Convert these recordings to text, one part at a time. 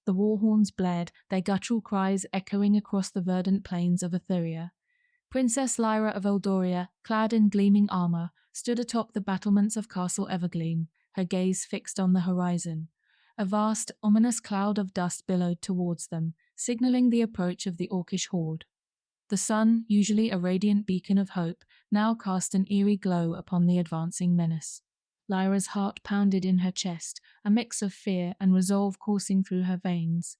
The war horns blared, their guttural cries echoing across the verdant plains of Atheria. Princess Lyra of Eldoria, clad in gleaming armor, stood atop the battlements of Castle Evergleam, her gaze fixed on the horizon. A vast, ominous cloud of dust billowed towards them, signaling the approach of the Orcish Horde. The sun, usually a radiant beacon of hope, now cast an eerie glow upon the advancing menace. Lyra's heart pounded in her chest, a mix of fear and resolve coursing through her veins.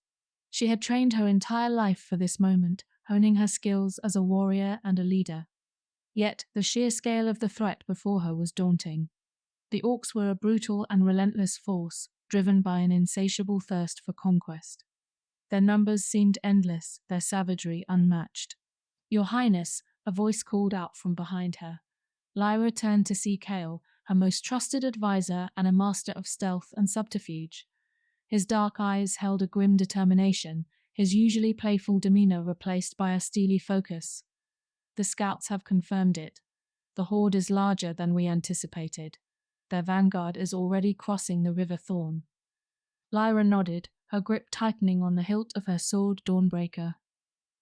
She had trained her entire life for this moment, honing her skills as a warrior and a leader. Yet the sheer scale of the threat before her was daunting. The Orcs were a brutal and relentless force, driven by an insatiable thirst for conquest. Their numbers seemed endless, their savagery unmatched. "Your Highness," a voice called out from behind her. Lyra turned to see Cale, her most trusted advisor and a master of stealth and subterfuge. His dark eyes held a grim determination, his usually playful demeanor replaced by a steely focus. "The scouts have confirmed it. The Horde is larger than we anticipated. Their vanguard is already crossing the River Thorn." Lyra nodded, her grip tightening on the hilt of her sword Dawnbreaker.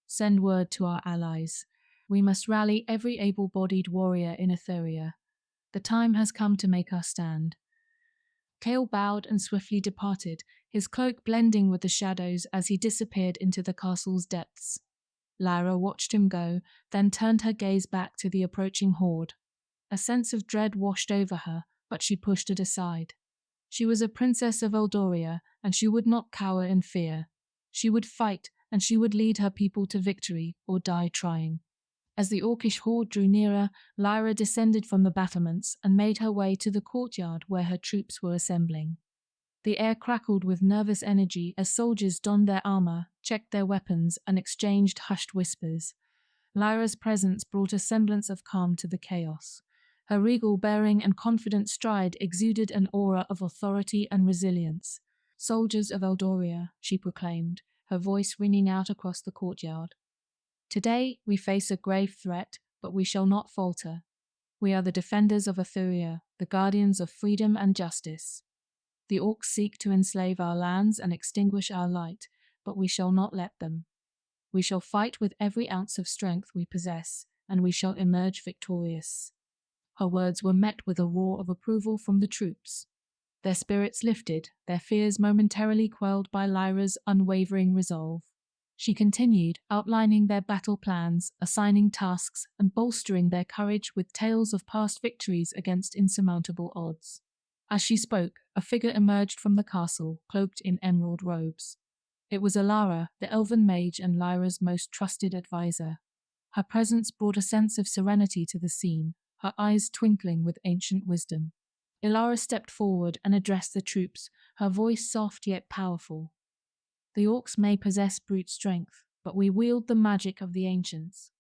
"Send word to our allies. We must rally every able-bodied warrior in Atheria. The time has come to make our stand." Cale bowed and swiftly departed, his cloak blending with the shadows as he disappeared into the castle's depths. Lyra watched him go, then turned her gaze back to the approaching horde. A sense of dread washed over her, but she pushed it aside. She was a princess of Eldoria, and she would not cower in fear. She would fight, and she would lead her people to victory, or die trying. As the Orcish horde drew nearer, Lyra descended from the battlements and made her way to the courtyard where her troops were assembling. The air crackled with nervous energy as soldiers donned their armor, checked their weapons, and exchanged hushed whispers. Lyra's presence brought a semblance of calm to the chaos. Her regal bearing and confident stride exuded an aura of authority and resilience. "Soldiers of Eldoria," she proclaimed, her voice ringing out across the courtyard. "Today we face a grave threat, but we shall not falter. We are the defenders of Atheria, the guardians of freedom and justice. The Orcs seek to enslave our lands and extinguish our light, but we shall not let them. We shall fight with every ounce of strength we possess, and we shall emerge victorious." Her words were met with a roar of approval from the troops. Their spirits lifted, their fears momentarily quelled by Lyra's unwavering resolve. She continued, outlining their battle plans, assigning tasks, and bolstering their courage with tales of past victories against insurmountable odds. As she spoke, a figure emerged from the castle, cloaked in emerald robes. It was Alara, the elven mage and Lyra's most trusted advisor. Her presence brought a sense of serenity to the scene, her eyes twinkling with ancient wisdom. Alara stepped forward and addressed the troops, her voice soft yet powerful. "The Orcs may possess brute strength, but we wield the magic of the ancients.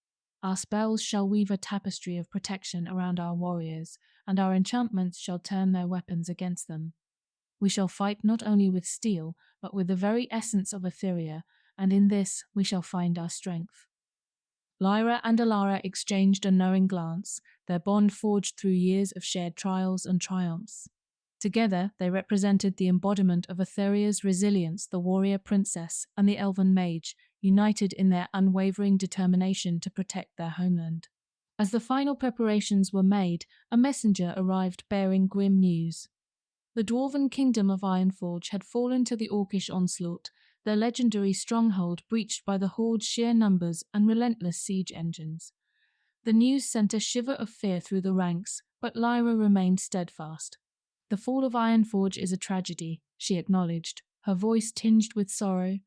Our spells shall weave a tapestry of protection around our warriors, and our enchantments shall turn their weapons against them. We shall fight not only with steel, but with the very essence of Atheria, and in this we shall find our strength." Lyra and Alara exchanged a knowing glance, their bond forged through years of shared trials and triumphs. Together, they represented the embodiment of Atheria's resilience, the warrior princess and the elven mage, united in their unwavering determination to protect their homeland. As the final preparations were made, a messenger arrived bearing grim news. The dwarven kingdom of Ironforge had fallen to the Orcish onslaught, their legendary stronghold breached by the Horde's sheer numbers and relentless siege engines. The news sent a shiver of fear through the ranks, but Lyra remained steadfast. "The fall of Ironforge is a tragedy," she acknowledged, her voice tinged with sorrow,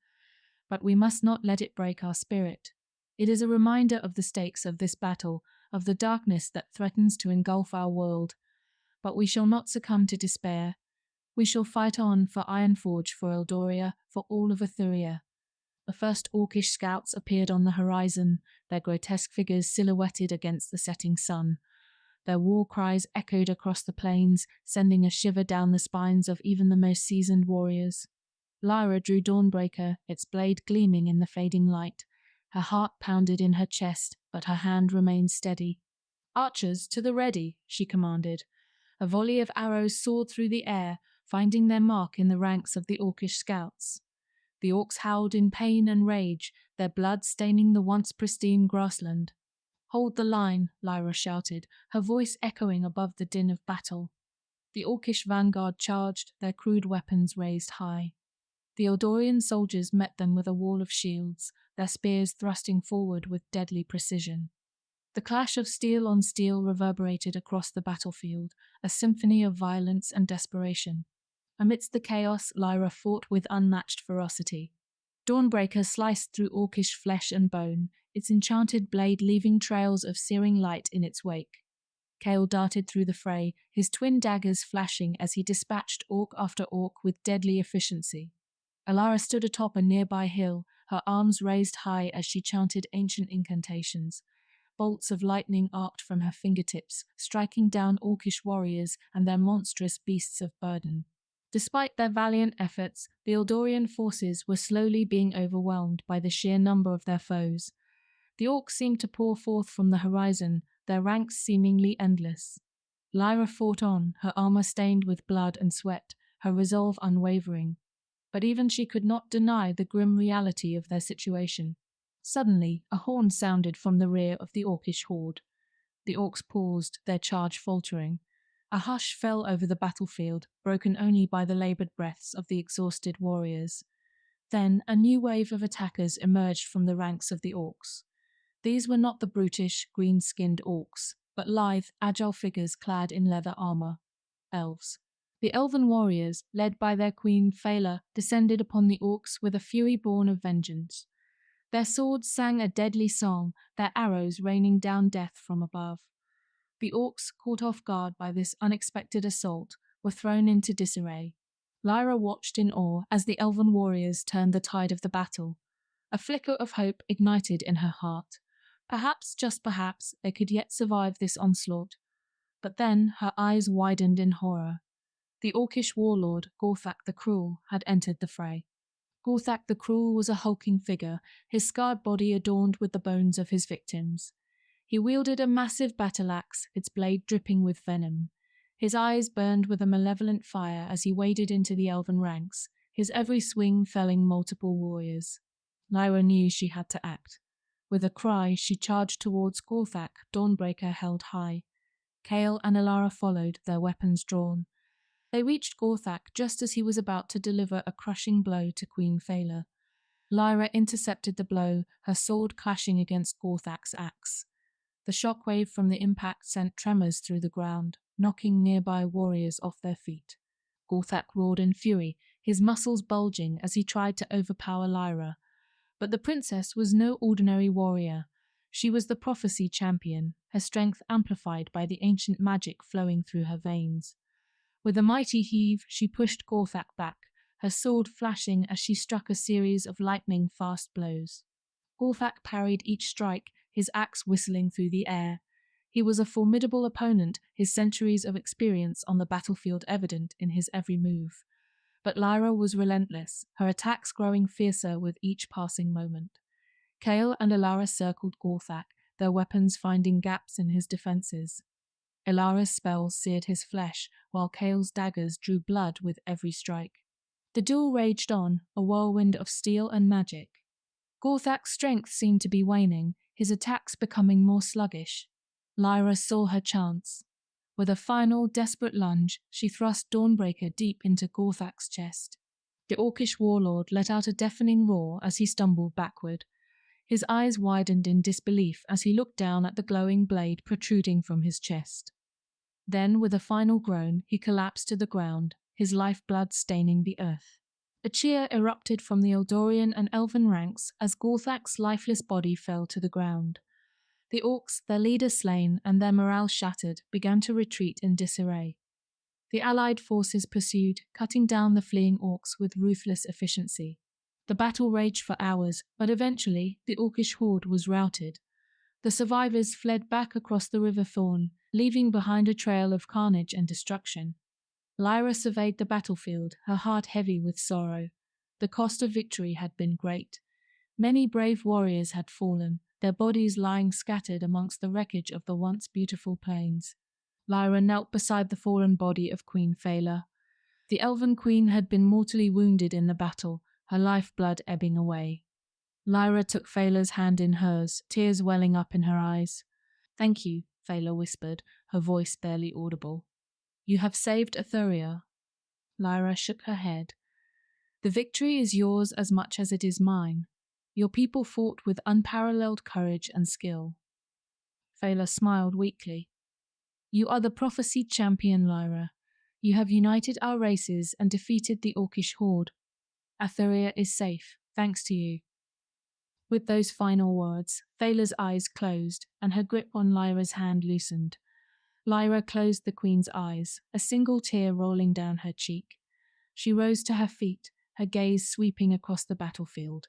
"but we must not let it break our spirit. It is a reminder of the stakes of this battle, of the darkness that threatens to engulf our world. But we shall not succumb to despair. We shall fight on for Ironforge, for Eldoria, for all of Atheria." The first Orcish scouts appeared on the horizon, their grotesque figures silhouetted against the setting sun. Their war cries echoed across the plains, sending a shiver down the spines of even the most seasoned warriors. Lyra drew Dawnbreaker, its blade gleaming in the fading light. Her heart pounded in her chest, but her hand remained steady. "Archers, to the ready," she commanded. A volley of arrows soared through the air, finding their mark in the ranks of the Orcish scouts. The orcs howled in pain and rage, their blood staining the once pristine grassland. "Hold the line," Lyra shouted, her voice echoing above the din of battle. The orcish vanguard charged, their crude weapons raised high. The Eldorian soldiers met them with a wall of shields, their spears thrusting forward with deadly precision. The clash of steel on steel reverberated across the battlefield, a symphony of violence and desperation. Amidst the chaos, Lyra fought with unmatched ferocity. Dawnbreaker sliced through orcish flesh and bone, its enchanted blade leaving trails of searing light in its wake. Chaol darted through the fray, his twin daggers flashing as he dispatched orc after orc with deadly efficiency. Alara stood atop a nearby hill, her arms raised high as she chanted ancient incantations. Bolts of lightning arced from her fingertips, striking down orcish warriors and their monstrous beasts of burden. Despite their valiant efforts, the Eldorian forces were slowly being overwhelmed by the sheer number of their foes. The orcs seemed to pour forth from the horizon, their ranks seemingly endless. Lyra fought on, her armor stained with blood and sweat, her resolve unwavering. But even she could not deny the grim reality of their situation. Suddenly, a horn sounded from the rear of the Orcish Horde. The orcs paused, their charge faltering. A hush fell over the battlefield, broken only by the labored breaths of the exhausted warriors. Then a new wave of attackers emerged from the ranks of the orcs. These were not the brutish, green-skinned orcs, but lithe, agile figures clad in leather armor. Elves. The elven warriors, led by their queen Phaela, descended upon the orcs with a fury born of vengeance. Their swords sang a deadly song, their arrows raining down death from above. The orcs, caught off guard by this unexpected assault, were thrown into disarray. Lyra watched in awe as the elven warriors turned the tide of the battle. A flicker of hope ignited in her heart. Perhaps, just perhaps, they could yet survive this onslaught. But then her eyes widened in horror. The orcish warlord, Gorthak the Cruel, had entered the fray. Gorthak the Cruel was a hulking figure, his scarred body adorned with the bones of his victims. He wielded a massive battle axe, its blade dripping with venom. His eyes burned with a malevolent fire as he waded into the elven ranks, his every swing felling multiple warriors. Lyra knew she had to act. With a cry, she charged towards Gorthak, Dawnbreaker held high. Chaol and Alara followed, their weapons drawn. They reached Gorthak just as he was about to deliver a crushing blow to Queen Phaela. Lyra intercepted the blow, her sword clashing against Gorthak's axe. The shockwave from the impact sent tremors through the ground, knocking nearby warriors off their feet. Gorthak roared in fury, his muscles bulging as he tried to overpower Lyra. But the princess was no ordinary warrior. She was the prophecy champion, her strength amplified by the ancient magic flowing through her veins. With a mighty heave, she pushed Gorthak back, her sword flashing as she struck a series of lightning-fast blows. Gorthak parried each strike, his axe whistling through the air. He was a formidable opponent, his centuries of experience on the battlefield evident in his every move. But Lyra was relentless, her attacks growing fiercer with each passing moment. Chaol and Alara circled Gorthak, their weapons finding gaps in his defenses. Alara's spells seared his flesh, while Chaol's daggers drew blood with every strike. The duel raged on, a whirlwind of steel and magic. Gorthak's strength seemed to be waning, his attacks becoming more sluggish. Lyra saw her chance. With a final, desperate lunge, she thrust Dawnbreaker deep into Gorthak's chest. The orcish warlord let out a deafening roar as he stumbled backward. His eyes widened in disbelief as he looked down at the glowing blade protruding from his chest. Then, with a final groan, he collapsed to the ground, his lifeblood staining the earth. A cheer erupted from the Eldorian and elven ranks as Gorthak's lifeless body fell to the ground. The orcs, their leader slain and their morale shattered, began to retreat in disarray. The allied forces pursued, cutting down the fleeing orcs with ruthless efficiency. The battle raged for hours, but eventually the Orcish Horde was routed. The survivors fled back across the River Thorn, leaving behind a trail of carnage and destruction. Lyra surveyed the battlefield, her heart heavy with sorrow. The cost of victory had been great. Many brave warriors had fallen, their bodies lying scattered amongst the wreckage of the once beautiful plains. Lyra knelt beside the fallen body of Queen Phaela. The elven queen had been mortally wounded in the battle, her lifeblood ebbing away. Lyra took Phaela's hand in hers, tears welling up in her eyes. "Thank you," Phaela whispered, her voice barely audible. "You have saved Atheria." Lyra shook her head. "The victory is yours as much as it is mine. Your people fought with unparalleled courage and skill." Phaela smiled weakly. "You are the prophesied champion, Lyra. You have united our races and defeated the Orcish Horde. Atheria is safe, thanks to you." With those final words, Phaela's eyes closed, and her grip on Lyra's hand loosened. Lyra closed the queen's eyes, a single tear rolling down her cheek. She rose to her feet, her gaze sweeping across the battlefield.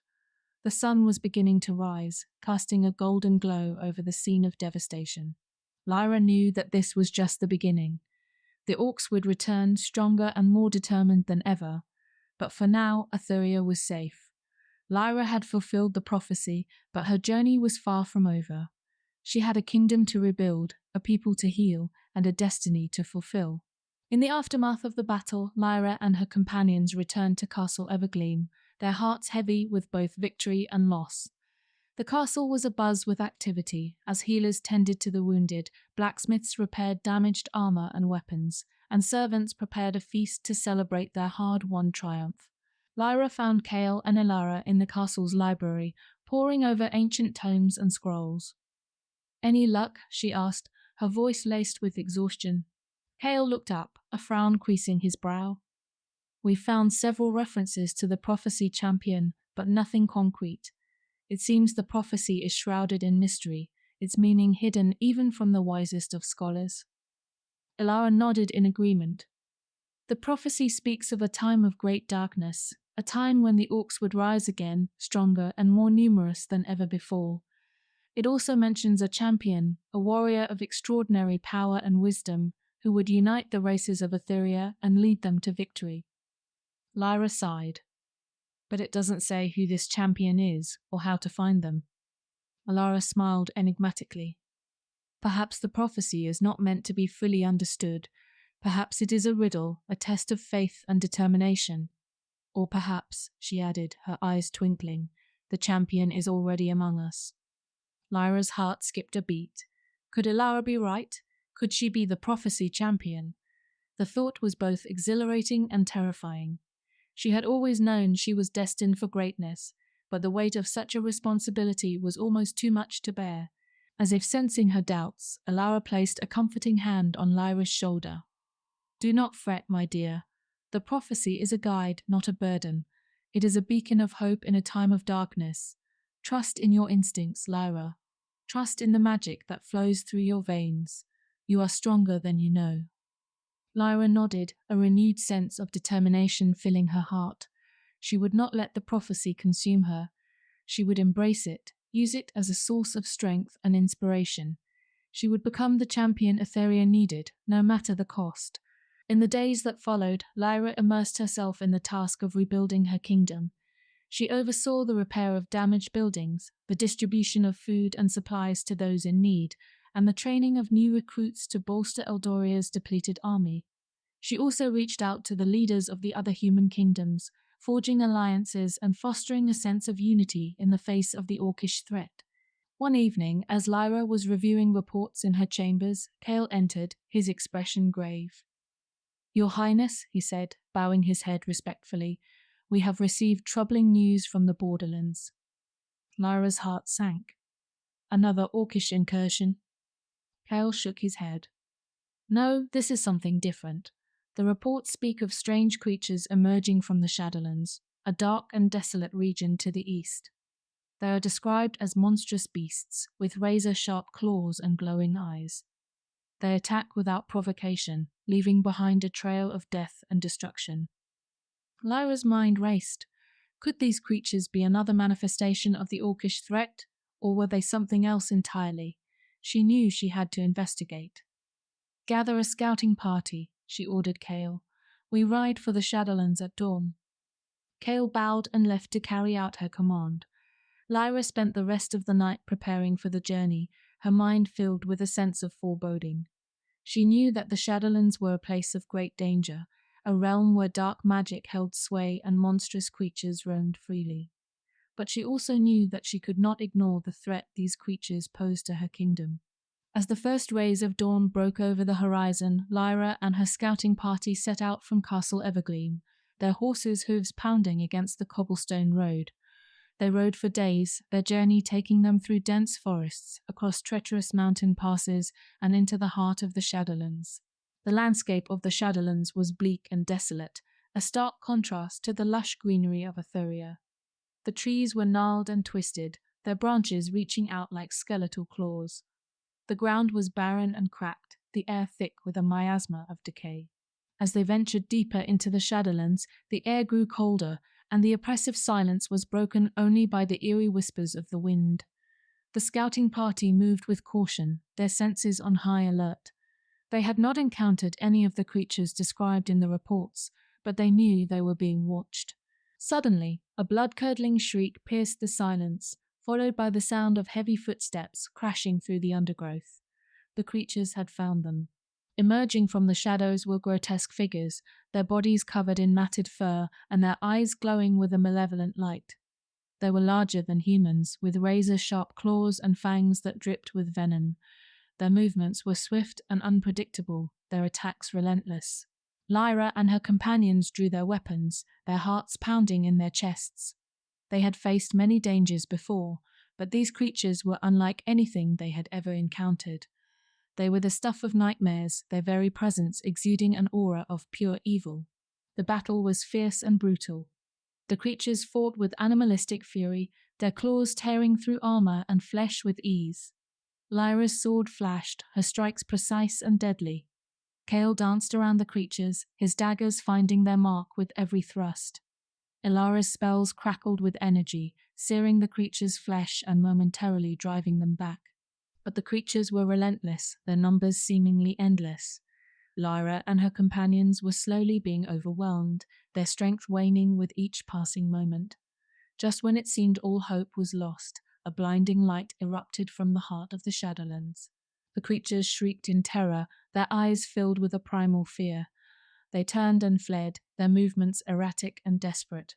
The sun was beginning to rise, casting a golden glow over the scene of devastation. Lyra knew that this was just the beginning. The Orcs would return stronger and more determined than ever, but for now Atheria was safe. Lyra had fulfilled the prophecy, but her journey was far from over. She had a kingdom to rebuild, a people to heal, and a destiny to fulfill. In the aftermath of the battle, Lyra and her companions returned to Castle Evergleam, their hearts heavy with both victory and loss. The castle was abuzz with activity, as healers tended to the wounded, blacksmiths repaired damaged armor and weapons, and servants prepared a feast to celebrate their hard-won triumph. Lyra found Chaol and Elara in the castle's library, poring over ancient tomes and scrolls. "Any luck?" she asked, her voice laced with exhaustion. Chaol looked up, a frown creasing his brow. "We found several references to the prophecy champion, but nothing concrete. It seems the prophecy is shrouded in mystery, its meaning hidden even from the wisest of scholars." Elara nodded in agreement. "The prophecy speaks of a time of great darkness, a time when the Orcs would rise again, stronger and more numerous than ever before. It also mentions a champion, a warrior of extraordinary power and wisdom, who would unite the races of Atheria and lead them to victory." Lyra sighed. "But it doesn't say who this champion is, or how to find them." Elara smiled enigmatically. "Perhaps the prophecy is not meant to be fully understood. Perhaps it is a riddle, a test of faith and determination. Or perhaps," she added, her eyes twinkling, "the champion is already among us." Lyra's heart skipped a beat. Could Elara be right? Could she be the prophecy champion? The thought was both exhilarating and terrifying. She had always known she was destined for greatness, but the weight of such a responsibility was almost too much to bear. As if sensing her doubts, Elara placed a comforting hand on Lyra's shoulder. "Do not fret, my dear. The prophecy is a guide, not a burden. It is a beacon of hope in a time of darkness. Trust in your instincts, Lyra. Trust in the magic that flows through your veins. You are stronger than you know." Lyra nodded, a renewed sense of determination filling her heart. She would not let the prophecy consume her. She would embrace it, use it as a source of strength and inspiration. She would become the champion Atheria needed, no matter the cost. In the days that followed, Lyra immersed herself in the task of rebuilding her kingdom. She oversaw the repair of damaged buildings, the distribution of food and supplies to those in need, and the training of new recruits to bolster Eldoria's depleted army. She also reached out to the leaders of the other human kingdoms, forging alliances and fostering a sense of unity in the face of the Orcish threat. One evening, as Lyra was reviewing reports in her chambers, Chaol entered, his expression grave. "Your Highness," he said, bowing his head respectfully, "we have received troubling news from the borderlands." Lyra's heart sank. "Another Orcish incursion?" Chaol shook his head. "No, this is something different. The reports speak of strange creatures emerging from the Shadowlands, a dark and desolate region to the east. They are described as monstrous beasts, with razor-sharp claws and glowing eyes. They attack without provocation, leaving behind a trail of death and destruction." Lyra's mind raced. Could these creatures be another manifestation of the Orcish threat, or were they something else entirely? She knew she had to investigate. "Gather a scouting party," she ordered Chaol. "We ride for the Shadowlands at dawn." Chaol bowed and left to carry out her command. Lyra spent the rest of the night preparing for the journey, her mind filled with a sense of foreboding. She knew that the Shadowlands were a place of great danger, a realm where dark magic held sway and monstrous creatures roamed freely. But she also knew that she could not ignore the threat these creatures posed to her kingdom. As the first rays of dawn broke over the horizon, Lyra and her scouting party set out from Castle Evergleam, their horses' hooves pounding against the cobblestone road. They rode for days, their journey taking them through dense forests, across treacherous mountain passes, and into the heart of the Shadowlands. The landscape of the Shadowlands was bleak and desolate, a stark contrast to the lush greenery of Atheria. The trees were gnarled and twisted, their branches reaching out like skeletal claws. The ground was barren and cracked, the air thick with a miasma of decay. As they ventured deeper into the Shadowlands, the air grew colder, and the oppressive silence was broken only by the eerie whispers of the wind. The scouting party moved with caution, their senses on high alert. They had not encountered any of the creatures described in the reports, but they knew they were being watched. Suddenly, a blood-curdling shriek pierced the silence, followed by the sound of heavy footsteps crashing through the undergrowth. The creatures had found them. Emerging from the shadows were grotesque figures, their bodies covered in matted fur and their eyes glowing with a malevolent light. They were larger than humans, with razor-sharp claws and fangs that dripped with venom. Their movements were swift and unpredictable, their attacks relentless. Lyra and her companions drew their weapons, their hearts pounding in their chests. They had faced many dangers before, but these creatures were unlike anything they had ever encountered. They were the stuff of nightmares, their very presence exuding an aura of pure evil. The battle was fierce and brutal. The creatures fought with animalistic fury, their claws tearing through armor and flesh with ease. Lyra's sword flashed, her strikes precise and deadly. Kale danced around the creatures, his daggers finding their mark with every thrust. Ilara's spells crackled with energy, searing the creatures' flesh and momentarily driving them back. But the creatures were relentless, their numbers seemingly endless. Lyra and her companions were slowly being overwhelmed, their strength waning with each passing moment. Just when it seemed all hope was lost, a blinding light erupted from the heart of the Shadowlands. The creatures shrieked in terror, their eyes filled with a primal fear. They turned and fled, their movements erratic and desperate.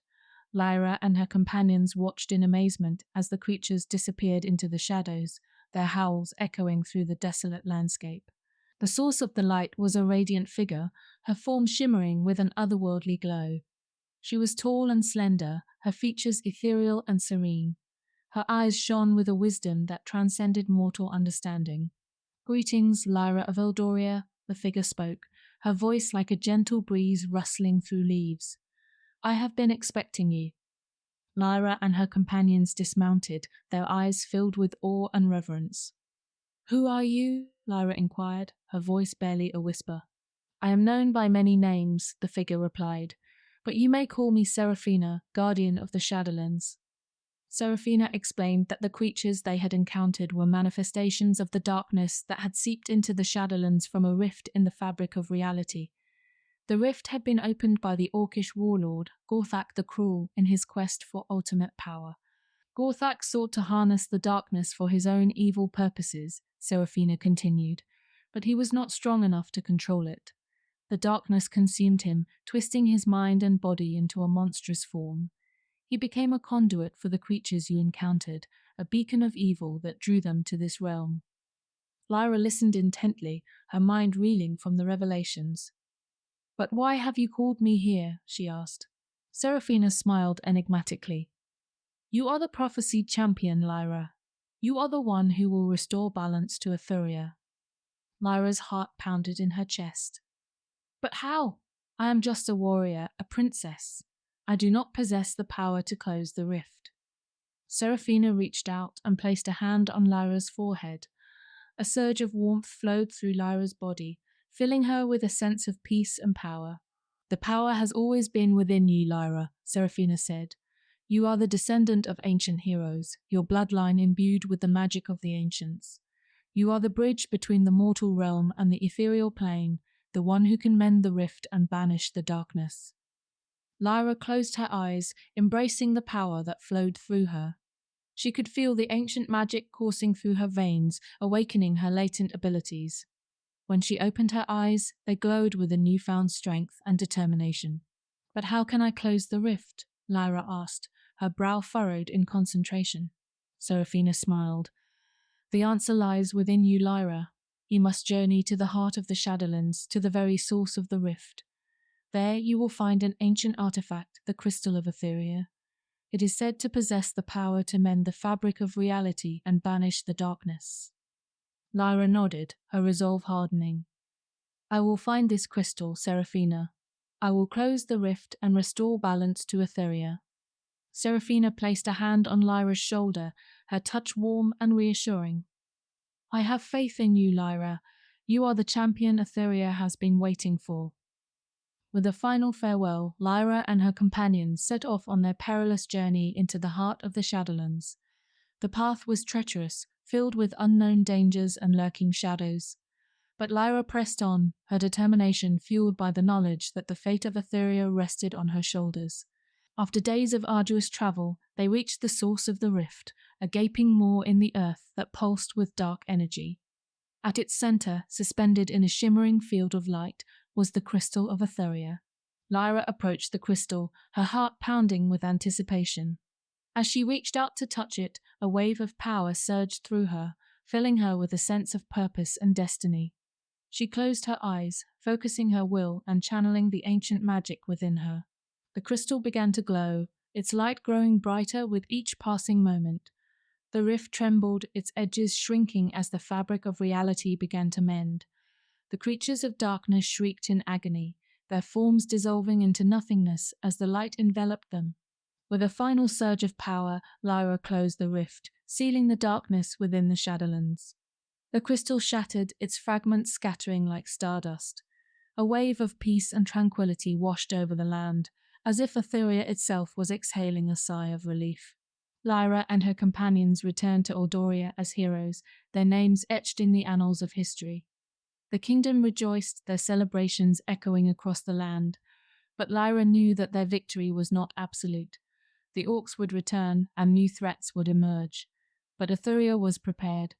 Lyra and her companions watched in amazement as the creatures disappeared into the shadows, their howls echoing through the desolate landscape. The source of the light was a radiant figure, her form shimmering with an otherworldly glow. She was tall and slender, her features ethereal and serene. Her eyes shone with a wisdom that transcended mortal understanding. "Greetings, Lyra of Eldoria," the figure spoke, her voice like a gentle breeze rustling through leaves. "I have been expecting you." Lyra and her companions dismounted, their eyes filled with awe and reverence. "Who are you?" Lyra inquired, her voice barely a whisper. "I am known by many names," the figure replied, "but you may call me Seraphina, guardian of the Shadowlands." Seraphina explained that the creatures they had encountered were manifestations of the darkness that had seeped into the Shadowlands from a rift in the fabric of reality. The rift had been opened by the Orcish warlord, Gorthak the Cruel, in his quest for ultimate power. Gorthak sought to harness the darkness for his own evil purposes, Seraphina continued, but he was not strong enough to control it. The darkness consumed him, twisting his mind and body into a monstrous form. He became a conduit for the creatures you encountered, a beacon of evil that drew them to this realm. Lyra listened intently, her mind reeling from the revelations. "But why have you called me here?" she asked. Seraphina smiled enigmatically. "You are the prophesied champion, Lyra. You are the one who will restore balance to Atheria." Lyra's heart pounded in her chest. "But how? I am just a warrior, a princess. I do not possess the power to close the rift." Seraphina reached out and placed a hand on Lyra's forehead. A surge of warmth flowed through Lyra's body, filling her with a sense of peace and power. "The power has always been within you, Lyra," Seraphina said. "You are the descendant of ancient heroes, your bloodline imbued with the magic of the ancients. You are the bridge between the mortal realm and the ethereal plane, the one who can mend the rift and banish the darkness." Lyra closed her eyes, embracing the power that flowed through her. She could feel the ancient magic coursing through her veins, awakening her latent abilities. When she opened her eyes, they glowed with a newfound strength and determination. "But how can I close the rift?" Lyra asked, her brow furrowed in concentration. Seraphina smiled. "The answer lies within you, Lyra. You must journey to the heart of the Shadowlands, to the very source of the rift. There you will find an ancient artifact, the Crystal of Atheria. It is said to possess the power to mend the fabric of reality and banish the darkness." Lyra nodded, her resolve hardening. "I will find this crystal, Seraphina. I will close the rift and restore balance to Atheria." Seraphina placed a hand on Lyra's shoulder, her touch warm and reassuring. "I have faith in you, Lyra. You are the champion Atheria has been waiting for." With a final farewell, Lyra and her companions set off on their perilous journey into the heart of the Shadowlands. The path was treacherous, filled with unknown dangers and lurking shadows. But Lyra pressed on, her determination fueled by the knowledge that the fate of Atheria rested on her shoulders. After days of arduous travel, they reached the source of the rift, a gaping maw in the earth that pulsed with dark energy. At its center, suspended in a shimmering field of light, was the Crystal of Atheria. Lyra approached the crystal, her heart pounding with anticipation. As she reached out to touch it, a wave of power surged through her, filling her with a sense of purpose and destiny. She closed her eyes, focusing her will and channeling the ancient magic within her. The crystal began to glow, its light growing brighter with each passing moment. The rift trembled, its edges shrinking as the fabric of reality began to mend. The creatures of darkness shrieked in agony, their forms dissolving into nothingness as the light enveloped them. With a final surge of power, Lyra closed the rift, sealing the darkness within the Shadowlands. The crystal shattered, its fragments scattering like stardust. A wave of peace and tranquility washed over the land, as if Atheria itself was exhaling a sigh of relief. Lyra and her companions returned to Eldoria as heroes, their names etched in the annals of history. The kingdom rejoiced, their celebrations echoing across the land, but Lyra knew that their victory was not absolute. The Orcs would return, and new threats would emerge. But Atheria was prepared.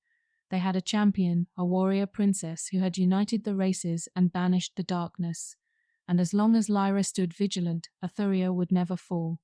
They had a champion, a warrior princess who had united the races and banished the darkness. And as long as Lyra stood vigilant, Atheria would never fall.